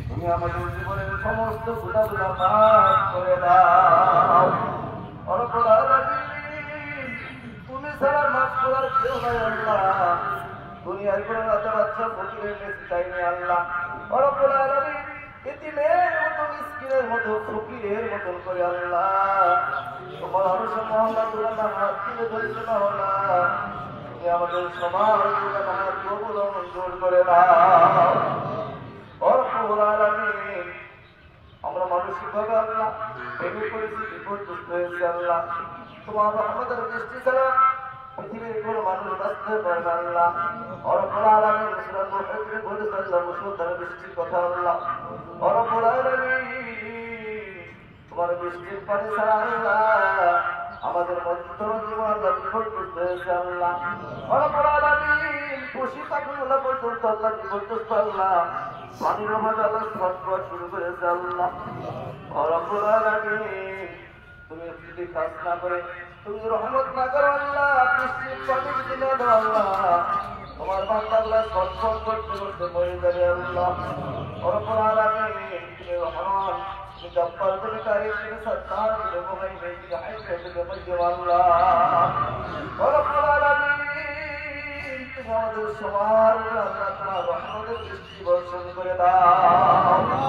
তুমি আমাদের জীবনের সমস্ত গুণাগুলা মাফ করে দাও। রব্বুল আলামিন তুমি ছাড়া মাফ করার কেউ নাই আল্লাহ। দুনিয়ার কোনো রাজা বাদশা ফকিরের কাছে চাইনি আল্লাহ। রব্বুল আলামিন এতিমের মতো মিসকিনের মতো ফকিরের মতন করে আল্লাহ তোমার আরশ মহল্লা তুলনা হাত তুলে ধরেছে মাওলা। তুমি আমাদের সবার তুলনা হাত কবুল ও মঞ্জুর করে দাও। রব্বুল আলামিন আমরা মানসিকভাবে আল্লাহ ভেঙে পড়েছি, বিপর্যস্ত হয়েছি আল্লাহ। তোমার রহমতের দৃষ্টি ছাড়া পৃথিবীর কোনো মানুষ বাঁচতে পারে না আল্লাহ। রব্বুল আলামিন সূরা মুহাম্মদে বলেছেন আল্লাহ মুসলধারে বৃষ্টির কথা আল্লাহ। রব্বুল আলামিন তোমার বৃষ্টির পানি ছাড়া আল্লাহ আমাদের মধ্যে জীবন আল্লাহ বিপর্যস্ত হয়েছে আল্লাহ। রব্বুল আলামিন খুশি পাখিগুলো পর্যন্ত আল্লাহ বিপর্যস্ত আল্লাহ পানির অভাবে আল্লাহ ছটফট শুরু করেছে আল্লাহ। রব্বুল আলামিন তুমি যদি কাজ না করে, তুমি রহমত না করো আল্লাহ, বৃষ্টির পানি যদি না দাও আল্লাহ, তোমার বান্দা আল্লাহ ছটফট করতে করতে মরে যাবে আল্লাহ। রব্বুল আলামিন তুমি রহমান, তুমি জব্বার, তুমি কারিম, তুমি সত্তার, তুমি মুহাইমিন, তুমি হাইয়্যুন, তুমি কাইয়্যুম আল্লাহ। রব্বুল আলামিন তুমি আমাদের সবার আল্লাহ তোমার রহমতের দৃষ্টি বর্ষণ করে দাও।